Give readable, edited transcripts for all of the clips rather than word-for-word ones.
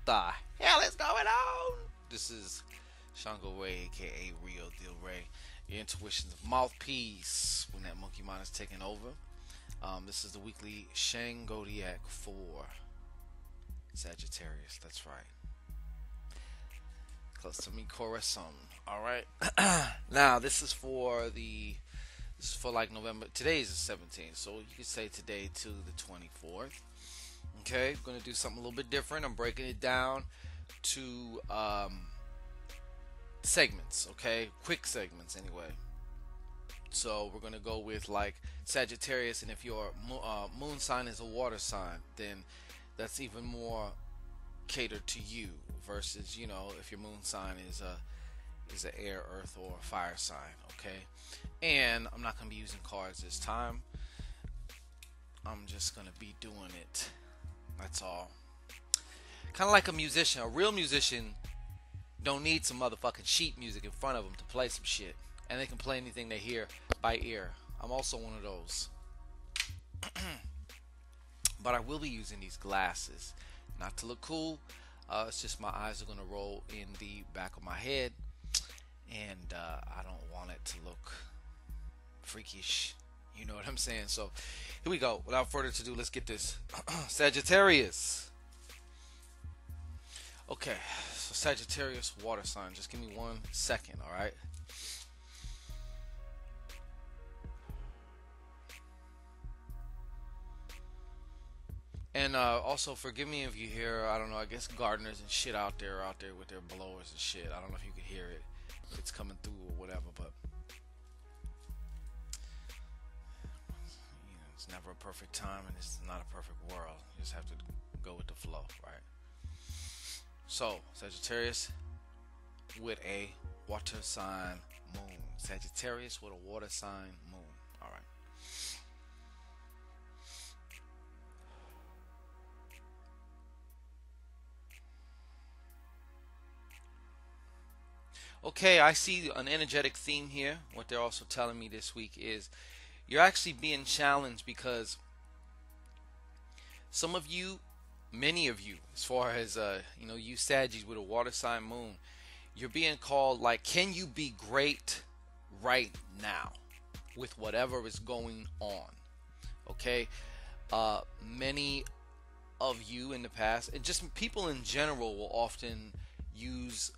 the hell is going on? This is ShanGO Ray, aka Real Deal Ray, your intuition's mouthpiece when that monkey mind is taking over. This is the weekly Shangodiac for Sagittarius. That's right. Close to me, corazon. All right. Now this is for like November. Today is the 17th, so you could say today to the 24th. Okay, I'm gonna do something a little bit different. I'm breaking it down to segments. Okay, quick segments anyway. So we're gonna go with like Sagittarius, and if your moon sign is a water sign, then that's even more catered to you. Versus, if your moon sign is an air, earth, or fire sign. Okay, and I'm not gonna be using cards this time. I'm just gonna be doing it. That's all. Kind of like a musician. A real musician don't need some motherfucking sheet music in front of them to play some shit, and they can play anything they hear by ear. I'm also one of those. But I will be using these glasses, not to look cool. It's just my eyes are gonna roll in the back of my head, and I don't want it to look freakish. You know what I'm saying? So here we go. Without further ado, let's get this. Sagittarius. Okay, so Sagittarius, water sign. Just give me 1 second, all right? And also, forgive me if you hear, I don't know, I guess gardeners and shit out there with their blowers and shit. I don't know if you could hear it. If it's coming through or whatever, but it's never a perfect time, and it's not a perfect world. You just have to go with the flow, right? So, Sagittarius with a water sign moon. Sagittarius with a water sign moon. All right. Okay, I see an energetic theme here. What they're also telling me this week is you're actually being challenged because some of you, many of you, as far as you Saggies with a water sign moon, you're being called like, can you be great right now with whatever is going on? Okay, many of you in the past, and just people in general, will often use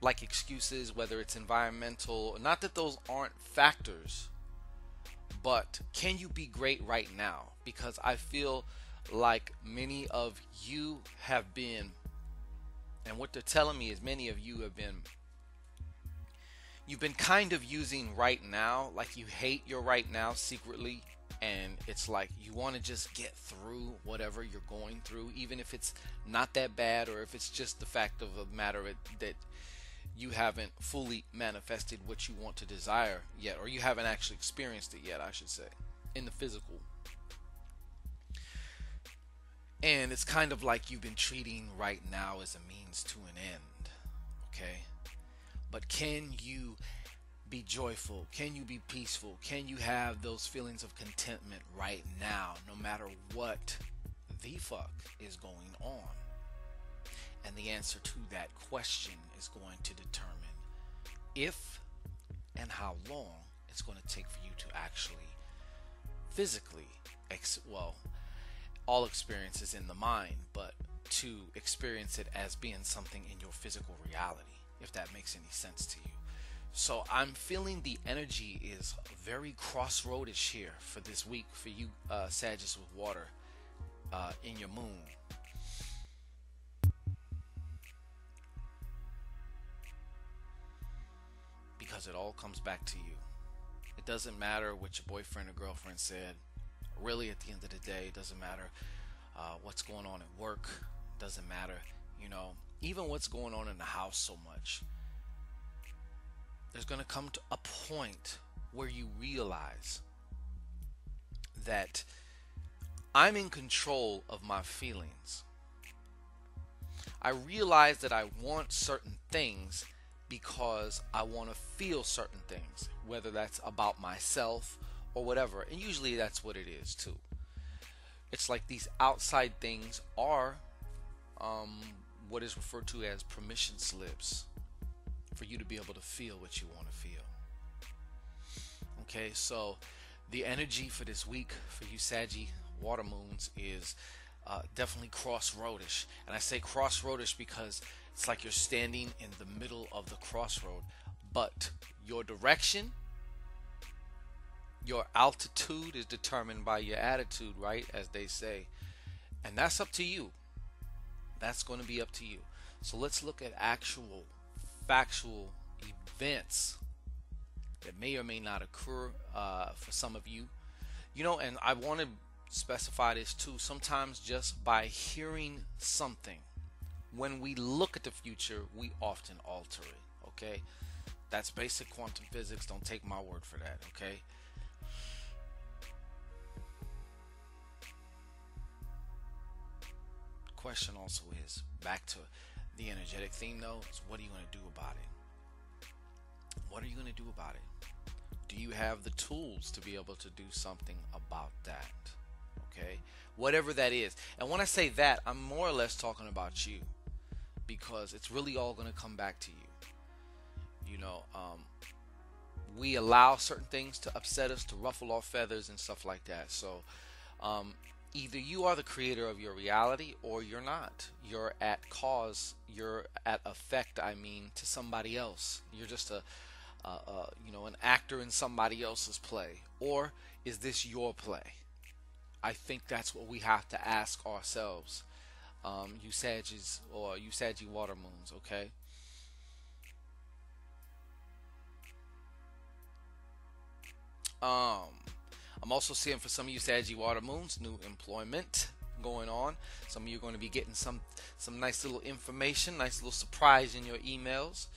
like excuses, whether it's environmental, not that those aren't factors, but can you be great right now? Because I feel like many of you have been, and what they're telling me is many of you have been, you've been kind of using right now, like you hate your right now secretly, and it's like you want to just get through whatever you're going through, even if it's not that bad, or if it's just the fact of the matter that you haven't fully manifested what you want to desire yet, or you haven't actually experienced it yet, I should say, in the physical. And it's kind of like you've been treating right now as a means to an end. Okay? But can you be joyful? Can you be peaceful? Can you have those feelings of contentment right now, no matter what the fuck is going on? And the answer to that question is going to determine if and how long it's going to take for you to actually physically, all experiences in the mind, but to experience it as being something in your physical reality, if that makes any sense to you. So I'm feeling the energy is very crossroadish here for this week for you Sagittarius with water in your moon. Because it all comes back to you. It doesn't matter what your boyfriend or girlfriend said. Really, at the end of the day, it doesn't matter what's going on at work. It doesn't matter, even what's going on in the house so much. There's going to come to a point where you realize that I'm in control of my feelings. I realize that I want certain things because I want to feel certain things, whether that's about myself or whatever. And usually that's what it is too. It's like these outside things are what is referred to as permission slips for you to be able to feel what you want to feel. Okay, so the energy for this week for you Saggy water moons is definitely crossroadish. And I say crossroadish because it's like you're standing in the middle of the crossroad, but your direction, your altitude is determined by your attitude, right? As they say. And that's up to you. That's going to be up to you. So let's look at actual, factual events that may or may not occur for some of you. You know, and I want to specify this too. Sometimes just by hearing something, when we look at the future, we often alter it. Okay? That's basic quantum physics. Don't take my word for that. Okay? Question also is, back to the energetic theme though, is what are you going to do about it? What are you going to do about it? Do you have the tools to be able to do something about that? Okay, whatever that is. And when I say that, I'm more or less talking about you, because it's really all going to come back to you. You know, we allow certain things to upset us, to ruffle our feathers and stuff like that. So either you are the creator of your reality or you're not. You're at cause, you're at effect, I mean, to somebody else. You're just an actor in somebody else's play. Or is this your play? I think that's what we have to ask ourselves, you Saggies, or you Saggy water moons, okay? I'm also seeing for some of you Saggy water moons, new employment going on. Some of you are going to be getting some nice little information, nice little surprise in your emails.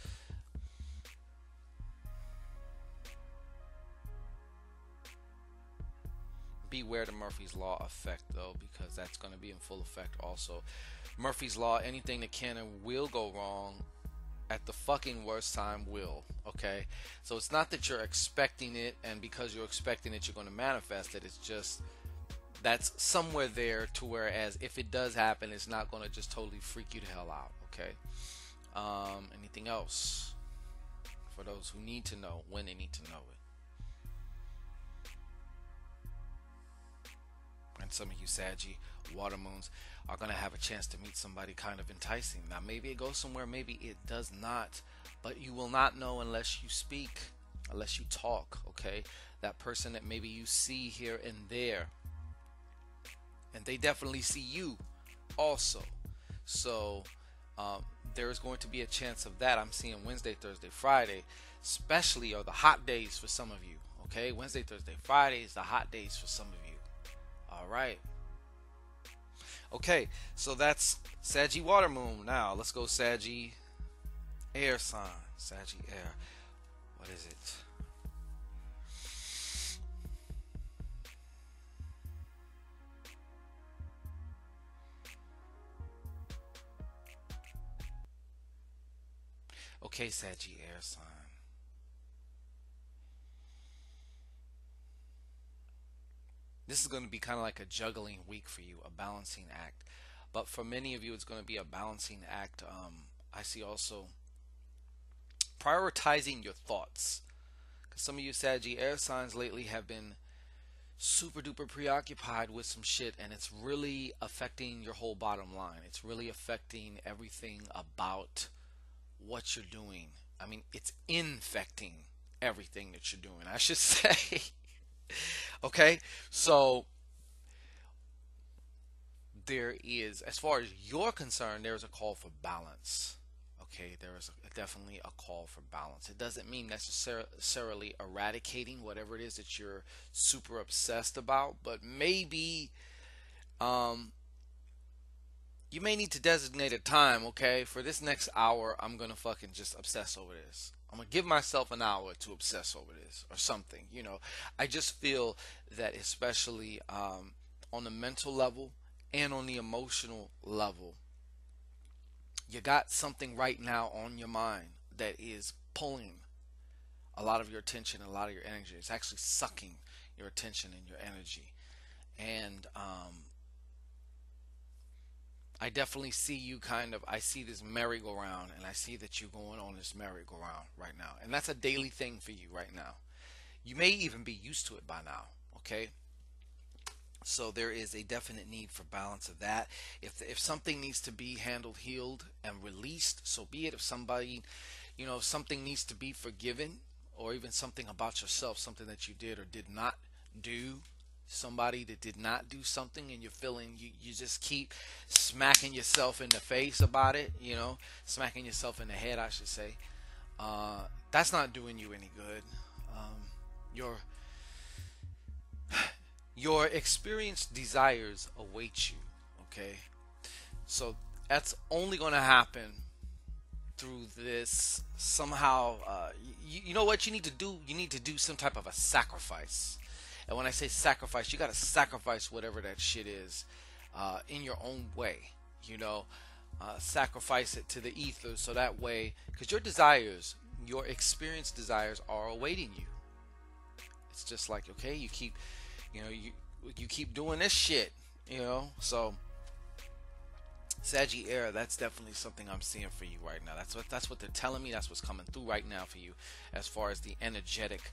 Beware the Murphy's Law effect though, because that's going to be in full effect also. Murphy's Law, anything that can and will go wrong at the fucking worst time will. Okay, so it's not that you're expecting it, and because you're expecting it you're going to manifest it. It's just that's somewhere there to whereas if it does happen, it's not going to just totally freak you the hell out. Okay. Anything else for those who need to know when they need to know it? And some of you Saggy water moons are going to have a chance to meet somebody kind of enticing. Now maybe it goes somewhere, maybe it does not, but you will not know unless you speak, unless you talk. Okay, that person that maybe you see here and there, and they definitely see you also. So there is going to be a chance of that. I'm seeing Wednesday, Thursday, Friday especially are the hot days for some of you. Okay, Wednesday, Thursday, Friday is the hot days for some of you. All right. Okay, so that's Saggy water moon. Now let's go Saggy air sign. Saggy air. What is it? Okay, Saggy air sign. This is going to be kind of like a juggling week for you, a balancing act. But for many of you, it's going to be a balancing act. I see also prioritizing your thoughts. Because some of you Saggy air signs lately have been super duper preoccupied with some shit, and it's really affecting your whole bottom line. It's really affecting everything about what you're doing. I mean, it's infecting everything that you're doing, I should say. Okay, so there is, as far as you're concerned, there's a call for balance. Okay, there is definitely a call for balance. It doesn't mean necessarily eradicating whatever it is that you're super obsessed about, but maybe you may need to designate a time. Okay, for this next hour, I'm gonna fucking just obsess over this. I'm gonna give myself an hour to obsess over this or something. You know, I just feel that especially on the mental level and on the emotional level, you got something right now on your mind that is pulling a lot of your attention, a lot of your energy. It's actually sucking your attention and your energy. And I definitely see you kind of, I see this merry-go-round, and I see that you're going on this merry-go-round right now. And that's a daily thing for you right now. You may even be used to it by now, okay? So there is a definite need for balance of that. If something needs to be handled, healed, and released, so be it. If somebody, if something needs to be forgiven, or even something about yourself, something that you did or did not do, somebody that did not do something, and you're feeling you just keep smacking yourself in the face about it, smacking yourself in the head, I should say. That's not doing you any good. Your your experienced desires await you. Okay, so that's only going to happen through this somehow. You know what you need to do? You need to do some type of a sacrifice. And when I say sacrifice, you got to sacrifice whatever that shit is in your own way. Sacrifice it to the ether, so that way, because your desires, your experienced desires, are awaiting you. It's just like, okay, you keep, you keep doing this shit, So Sagittarius, that's definitely something I'm seeing for you right now. That's what they're telling me. That's what's coming through right now for you, as far as the energetic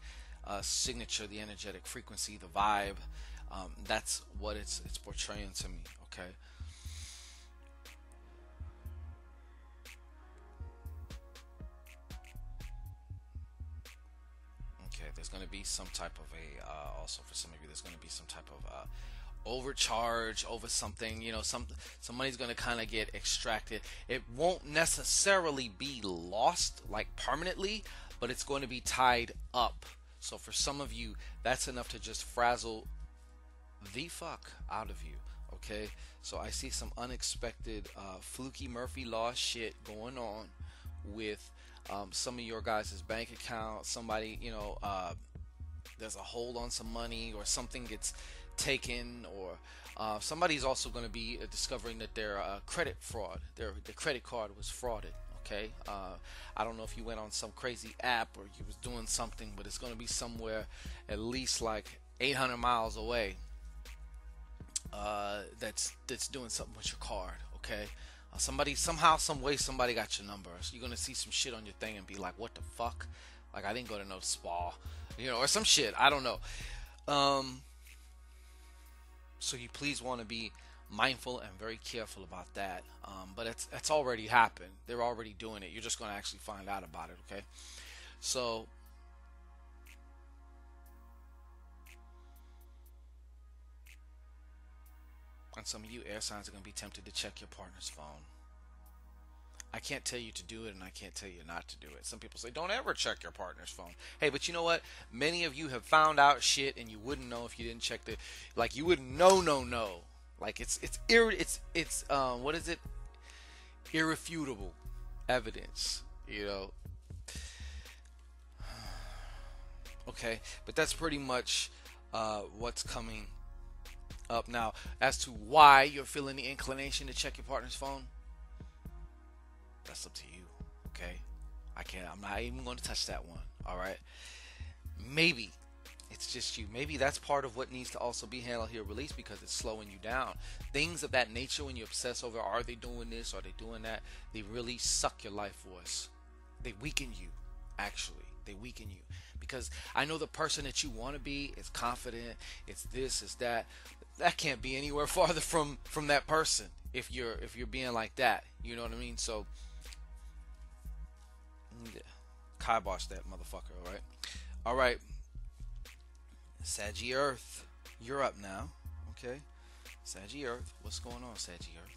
signature, the energetic frequency, the vibe. That's what it's portraying to me. Okay. Okay. There's going to be some type of a also for some of you. There's going to be some type of overcharge over something. Some money's going to kind of get extracted. It won't necessarily be lost like permanently, but it's going to be tied up. So for some of you, that's enough to just frazzle the fuck out of you. Okay, so I see some unexpected fluky Murphy Law shit going on with some of your guys' bank account. Somebody, there's a hold on some money, or something gets taken, or somebody's also going to be discovering that their credit fraud, their credit card was frauded. Okay, I don't know if you went on some crazy app or you was doing something, but it's going to be somewhere at least like 800 miles away. That's doing something with your card. Okay, somebody somehow, some way, somebody got your number. So you're gonna see some shit on your thing and be like, "What the fuck? Like, I didn't go to no spa, or some shit. I don't know." So you please want to be mindful and very careful about that. But it's already happened. They're already doing it. You're just going to actually find out about it. Okay. So and some of you air signs are going to be tempted to check your partner's phone. I can't tell you to do it, and I can't tell you not to do it. Some people say, don't ever check your partner's phone. Hey, but you know what? Many of you have found out shit, and you wouldn't know if you didn't check like, you wouldn't know. Like, it's what is it? Irrefutable evidence, Okay, but that's pretty much what's coming up now. As to why you're feeling the inclination to check your partner's phone, that's up to you. Okay, I'm not even going to touch that one. All right, maybe it's just you. Maybe that's part of what needs to also be handled here, released, because it's slowing you down. Things of that nature, when you obsess over, are they doing this, are they doing that, they really suck your life force. They weaken you. Actually, they weaken you, because I know the person that you want to be is confident. It's this, it's that. That can't be anywhere farther from that person if you're being like that. You know what I mean? So kibosh that motherfucker. All right. Saggy Earth, you're up now. Okay, Saggy Earth, what's going on, Saggy Earth?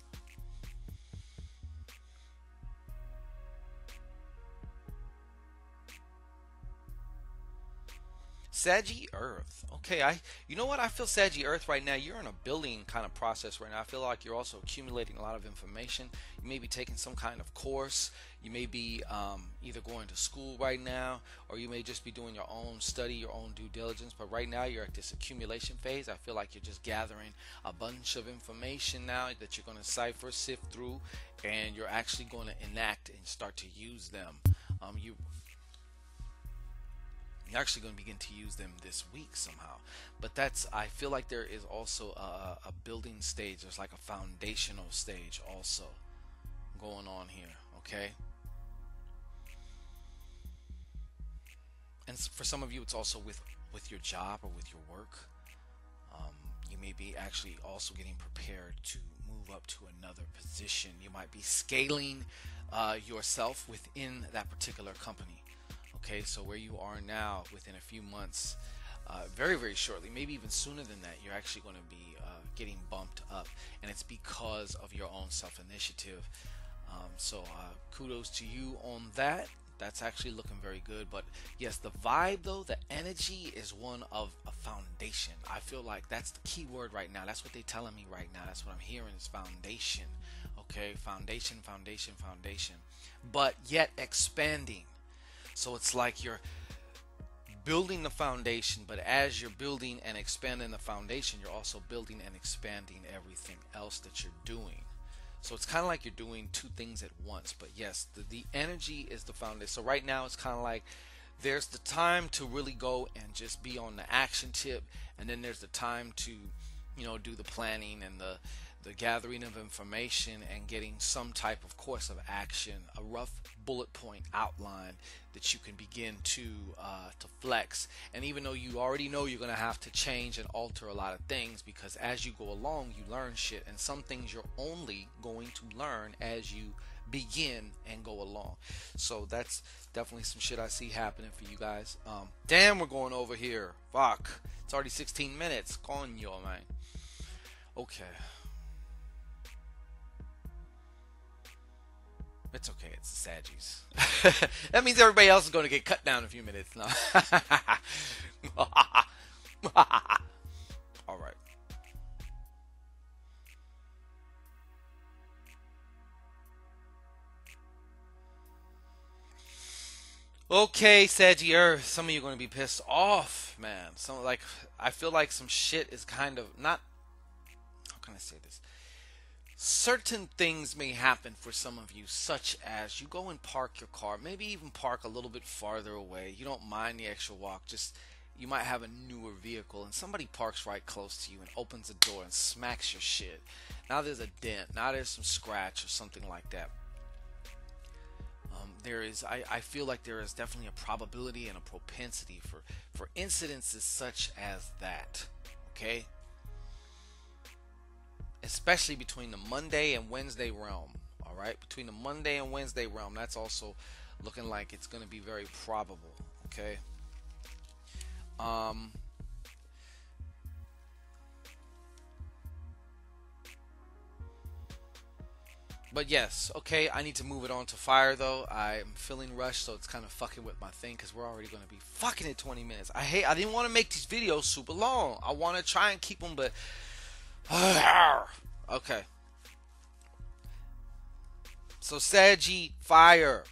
Saggy Earth. Okay, you know what? I feel Saggy Earth right now. You're in a building kind of process right now. I feel like you're also accumulating a lot of information. You may be taking some kind of course. You may be either going to school right now, or you may just be doing your own study, your own due diligence. But right now, you're at this accumulation phase. I feel like you're just gathering a bunch of information now that you're going to cipher, sift through, and you're actually going to enact and start to use them. You're actually going to begin to use them this week somehow. But that's, I feel like there is also a building stage. There's like a foundational stage also going on here. Okay. And for some of you, it's also with your job or with your work. You may be actually also getting prepared to move up to another position. You might be scaling yourself within that particular company. Okay, so where you are now, within a few months, very, very shortly, maybe even sooner than that, you're actually going to be getting bumped up. And it's because of your own self-initiative. So kudos to you on that. That's actually looking very good. But yes, the vibe though, the energy is one of a foundation. I feel like that's the key word right now. That's what they're telling me right now. That's what I'm hearing is foundation. Okay, foundation, foundation, foundation. But yet expanding. So it's like you're building the foundation, but as you're building and expanding the foundation, you're also building and expanding everything else that you're doing. So it's kind of like you're doing two things at once. But yes, the energy is the foundation. So right now it's kind of like there's the time to really go and just be on the action tip, and then there's the time to, do the planning and the gathering of information and getting some type of course of action, a rough bullet point outline that you can begin to flex. And even though you already know you're going to have to change and alter a lot of things, because as you go along you learn shit, and some things you're only going to learn as you begin and go along. So that's definitely some shit I see happening for you guys. Damn, we're going over here. Fuck, it's already 16 minutes. Coño, man. Okay. It's okay, it's the Saggies. That means everybody else is going to get cut down in a few minutes. No. Alright. Okay, Saggy Earth. Some of you are going to be pissed off, man. I feel like some shit is kind of not. How can I say this? Certain things may happen for some of you, such as you go and park your car, maybe even park a little bit farther away. You don't mind the extra walk, just you might have a newer vehicle and somebody parks right close to you and opens the door and smacks your shit. Now there's a dent, now there's some scratch or something like that. I feel like there is definitely a probability and a propensity for incidences such as that. Okay? Especially between the Monday and Wednesday realm. All right, between the Monday and Wednesday realm, that's also looking like it's going to be very probable. Okay. But yes, okay, I need to move it on to fire though. I'm feeling rushed, so it's kind of fucking with my thing because we're already going to be fucking at 20 minutes. I didn't want to make these videos super long. I want to try and keep them, but okay. So Saggy fire.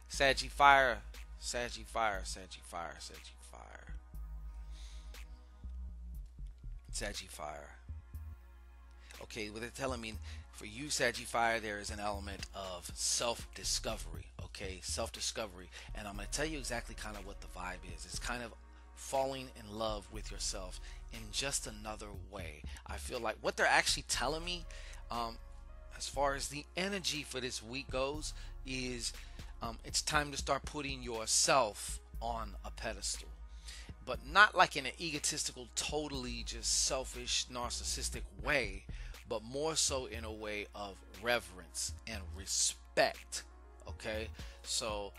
Saggy fire. Saggy fire. Saggy fire. Saggy fire. Saggy fire. Okay, what they're telling me, for you, Saggy fire, there is an element of self-discovery. Okay, self-discovery. And I'm going to tell you exactly kind of what the vibe is. It's kind of falling in love with yourself in just another way. I feel like what they're actually telling me, as far as the energy for this week goes, is it's time to start putting yourself on a pedestal. But not like in an egotistical, totally just selfish, narcissistic way, but more so in a way of reverence and respect. Okay? So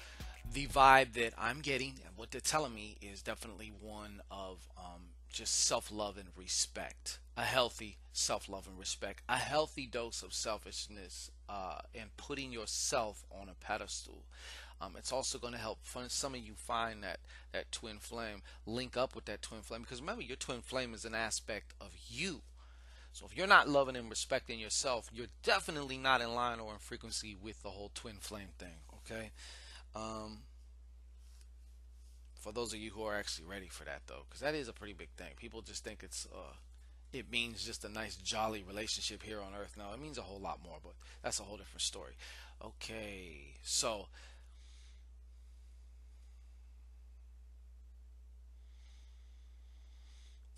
the vibe that I'm getting and what they're telling me is definitely one of just self-love and respect. A healthy self-love and respect. A healthy dose of selfishness and putting yourself on a pedestal. It's also going to help some of you find that twin flame, link up with that twin flame, because remember, your twin flame is an aspect of you. So if you're not loving and respecting yourself, you're definitely not in line or in frequency with the whole twin flame thing. Okay. For those of you who are actually ready for that, though, because that is a pretty big thing. People just think it means just a nice jolly relationship here on earth. No, it means a whole lot more, but that's a whole different story. Okay, so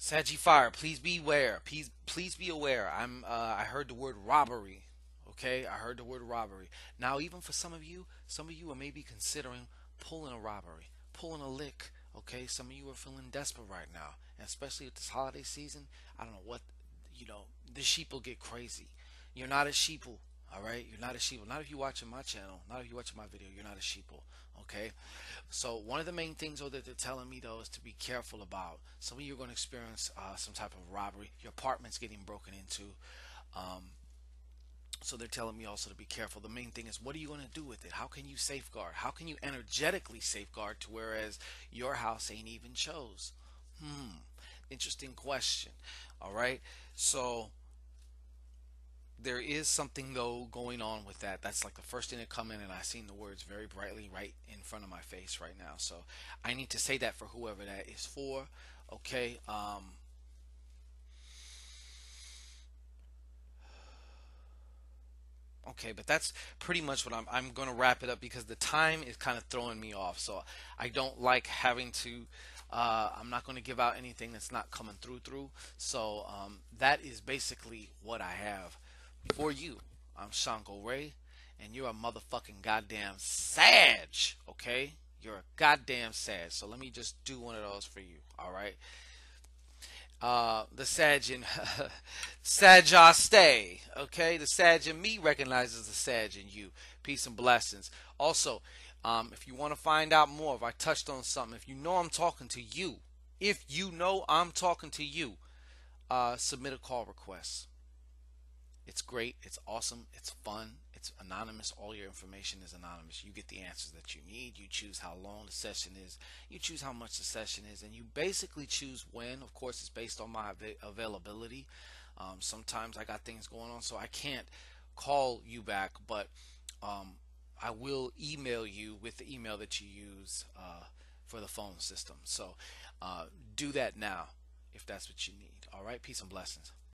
Saggy Fire, please beware. Please be aware. I heard the word robbery. Okay, I heard the word robbery. Now, even for some of you are maybe considering pulling a robbery, pulling a lick. Okay, some of you are feeling desperate right now, and especially with this holiday season. I don't know what, the sheep will get crazy. You're not a sheeple. All right, you're not a sheeple. Not if you're watching my channel. Not if you're watching my video. You're not a sheeple. Okay, so one of the main things though that they're telling me though is to be careful about. Some of you are going to experience some type of robbery. Your apartment's getting broken into. Um, so they're telling me also to be careful. The main thing is, what are you going to do with it? How can you safeguard? How can you energetically safeguard to whereas your house ain't even chose? Interesting question. All right. So there is something though going on with that. That's like the first thing to come in, and I seen the words very brightly right in front of my face right now. So I need to say that for whoever that is for. Okay. Okay, but that's pretty much what I'm going to wrap it up because the time is kind of throwing me off. So I don't like having to. I'm not going to give out anything that's not coming through. So that is basically what I have for you. I'm Shango Ray, and you're a motherfucking goddamn Sag. Okay, you're a goddamn Sag. So let me just do one of those for you. All right. The Sag in Sagittarius. Okay, the Sag in me recognizes the Sag in you. Peace and blessings. Also, if you want to find out more, if I touched on something, if you know I'm talking to you, if you know I'm talking to you, submit a call request. It's great. It's awesome. It's fun. It's anonymous. All your information is anonymous. You get the answers that you need. You choose how long the session is. You choose how much the session is. And you basically choose when. Of course, it's based on my availability. Sometimes I got things going on, so I can't call you back. But I will email you with the email that you use for the phone system. So do that now if that's what you need. All right. Peace and blessings.